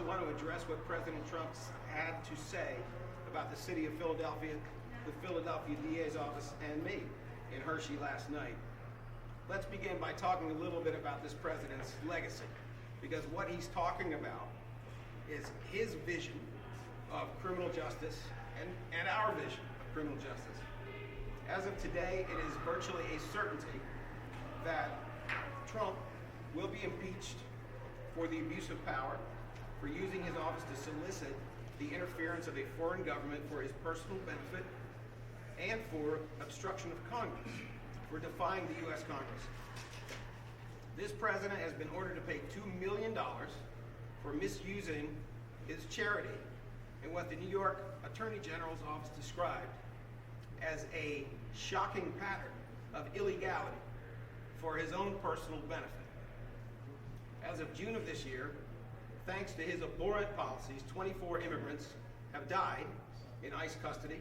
also want to address what President Trump had to say about the city of Philadelphia, the Philadelphia DA's office, and me in Hershey last night. Let's begin by talking a little bit about this president's legacy, because what he's talking about is his vision of criminal justice and our vision of criminal justice. As of today, it is virtually a certainty that Trump will be impeached for the abuse of power, for using his office to solicit the interference of a foreign government for his personal benefit, and for obstruction of Congress, for defying the U.S. Congress. This president has been ordered to pay $2 million for misusing his charity in what the New York Attorney General's office described as a shocking pattern of illegality for his own personal benefit. As of June of this year, thanks to his abhorrent policies, 24 immigrants have died in ICE custody.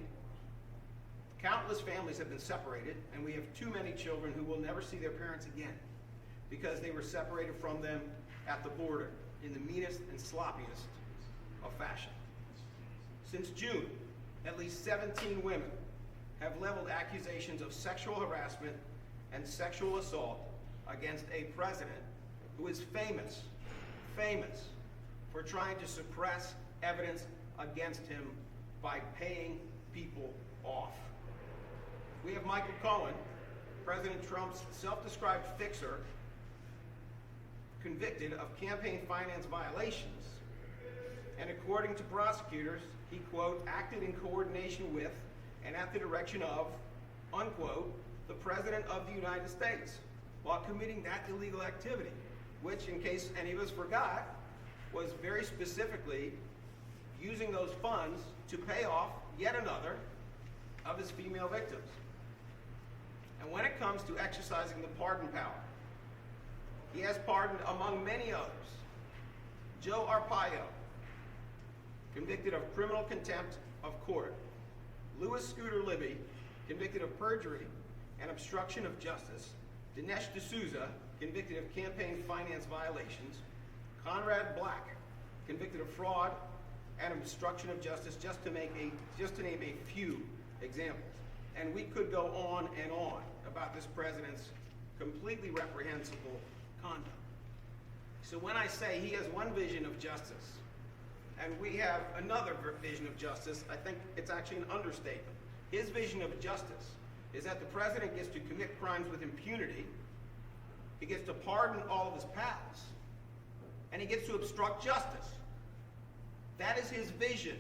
Countless families have been separated, and we have too many children who will never see their parents again because they were separated from them at the border in the meanest and sloppiest of fashion. Since June, at least 17 women have leveled accusations of sexual harassment and sexual assault against a president who is famous for trying to suppress evidence against him by paying people off. We have Michael Cohen, President Trump's self-described fixer, convicted of campaign finance violations, and according to prosecutors, he, quote, acted in coordination with and at the direction of, unquote, the President of the United States while committing that illegal activity, which, in case any of us forgot, was very specifically using those funds to pay off yet another of his female victims. And when it comes to exercising the pardon power, he has pardoned, among many others, Joe Arpaio, convicted of criminal contempt of court, Louis Scooter Libby, convicted of perjury and obstruction of justice, Dinesh D'Souza, convicted of campaign finance violations, Conrad Black, convicted of fraud and obstruction of justice, just to name a few examples. And we could go on and on about this president's completely reprehensible conduct. So when I say he has one vision of justice and we have another vision of justice, I think it's actually an understatement. His vision of justice is that the president gets to commit crimes with impunity, he gets to pardon all of his pals, and he gets to obstruct justice. That is his vision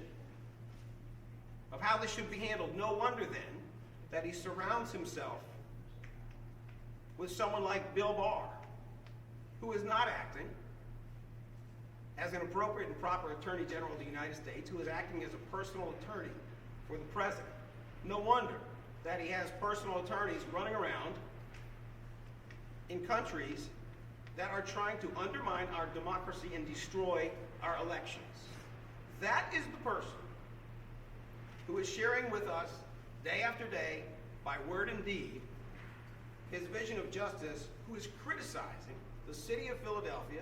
of how this should be handled. No wonder then that he surrounds himself with someone like Bill Barr, who is not acting as an appropriate and proper Attorney General of the United States, who is acting as a personal attorney for the president. No wonder that he has personal attorneys running around in countries that are trying to undermine our democracy and destroy our elections. That is the person who is sharing with us day after day, by word and deed, his vision of justice, who is criticizing the city of Philadelphia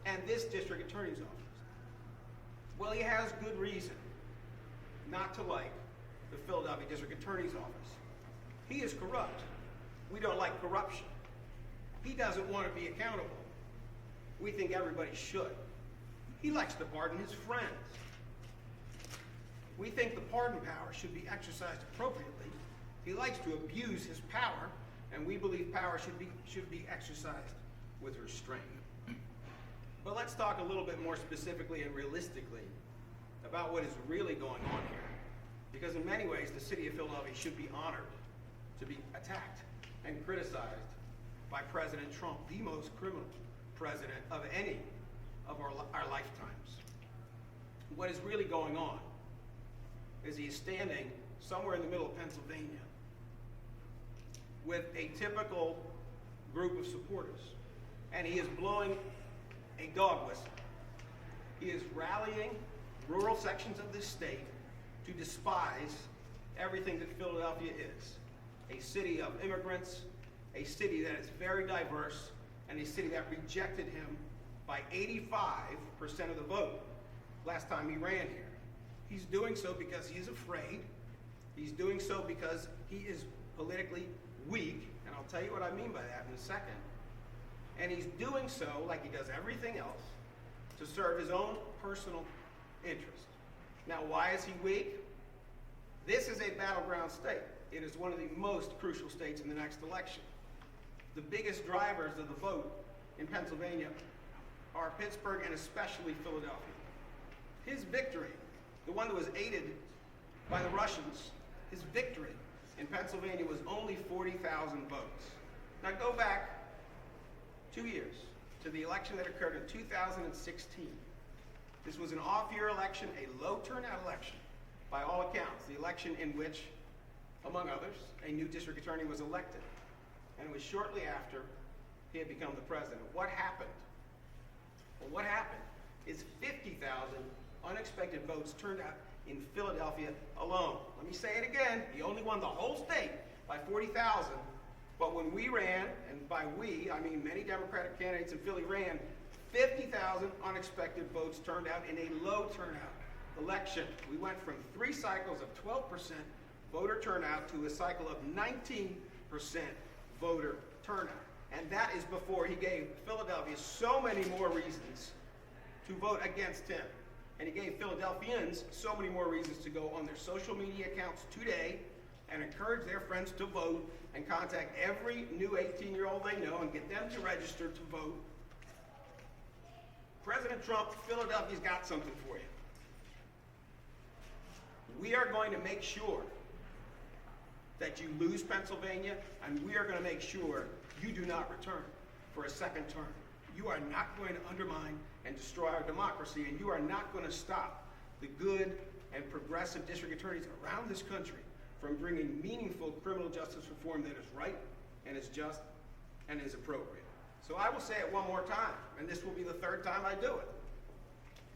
and this district attorney's office. Well, he has good reason not to like the Philadelphia district attorney's office. He is corrupt. We don't like corruption. He doesn't want to be accountable. We think everybody should. He likes to pardon his friends. We think the pardon power should be exercised appropriately. He likes to abuse his power, and we believe power should be exercised with restraint. But let's talk a little bit more specifically and realistically about what is really going on here. Because in many ways, the city of Philadelphia should be honored to be attacked and criticized by President Trump, the most criminal president of any of our lifetimes. What is really going on is he is standing somewhere in the middle of Pennsylvania with a typical group of supporters, and he is blowing a dog whistle. He is rallying rural sections of this state to despise everything that Philadelphia is. A city of immigrants, a city that is very diverse, and a city that rejected him by 85% of the vote last time he ran here. He's doing so because he is afraid. He's doing so because he is politically weak, and I'll tell you what I mean by that in a second. And he's doing so, like he does everything else, to serve his own personal interest. Now, why is he weak? This is a battleground state. It is one of the most crucial states in the next election. The biggest drivers of the vote in Pennsylvania are Pittsburgh and especially Philadelphia. His victory, the one that was aided by the Russians, his victory in Pennsylvania was only 40,000 votes. Now go back 2 years to the election that occurred in 2016. This was an off-year election, a low turnout election by all accounts, the election in which, among others, a new district attorney was elected. And it was shortly after he had become the president. What happened? Well, what happened is 50,000 unexpected votes turned out in Philadelphia alone. Let me say it again. He only won the whole state by 40,000. But when we ran, and by we, I mean many Democratic candidates in Philly ran, 50,000 unexpected votes turned out in a low turnout election. We went from 3 cycles of 12% voter turnout to a cycle of 19% voter turnout. And that is before he gave Philadelphia so many more reasons to vote against him. And he gave Philadelphians so many more reasons to go on their social media accounts today and encourage their friends to vote and contact every new 18-year-old they know and get them to register to vote. President Trump, Philadelphia's got something for you. We are going to make sure that you lose Pennsylvania, and we are going to make sure you do not return for a second term. You are not going to undermine and destroy our democracy, and you are not going to stop the good and progressive district attorneys around this country from bringing meaningful criminal justice reform that is right and is just and is appropriate. So I will say it one more time, and this will be the 3rd time I do it.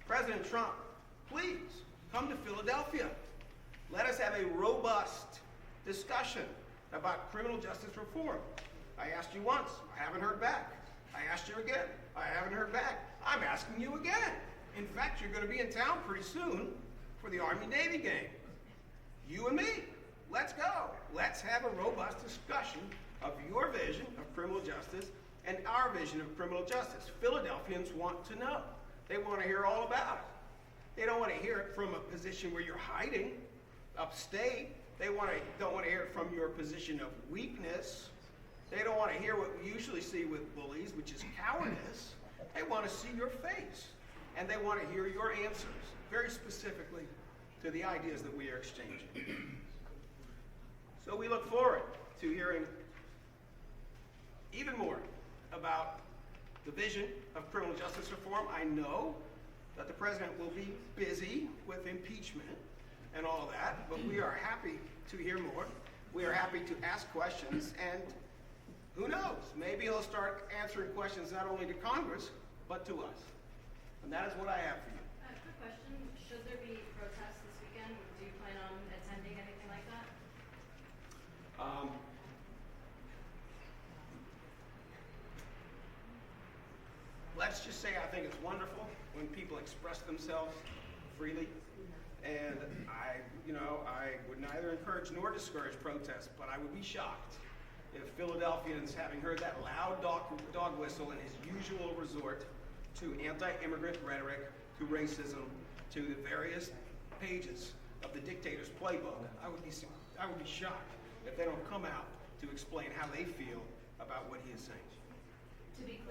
President Trump, please come to Philadelphia. Let us have a robust discussion about criminal justice reform. I asked you once, I haven't heard back. I asked you again, I haven't heard back. I'm asking you again. In fact, you're going to be in town pretty soon for the Army-Navy game. You and me, let's go. Let's have a robust discussion of your vision of criminal justice and our vision of criminal justice. Philadelphians want to know. They want to hear all about it. They don't want to hear it from a position where you're hiding upstate. They don't want to hear it from your position of weakness. They don't want to hear what we usually see with bullies, which is cowardice. They want to see your face, and they want to hear your answers, very specifically to the ideas that we are exchanging. So we look forward to hearing even more about the vision of criminal justice reform. I know that the president will be busy with impeachment and all that, but we are happy to hear more. We are happy to ask questions, and who knows, maybe he'll start answering questions not only to Congress, but to us. And that is what I have for you. Quick question, should there be protests this weekend? Do you plan on attending anything like that? Let's just say I think it's wonderful when people express themselves freely. And I would neither encourage nor discourage protests, but I would be shocked if Philadelphians, having heard that loud dog whistle in his usual resort to anti-immigrant rhetoric, to racism, to the various pages of the dictator's playbook, I would be shocked if they don't come out to explain how they feel about what he is saying. To be clear,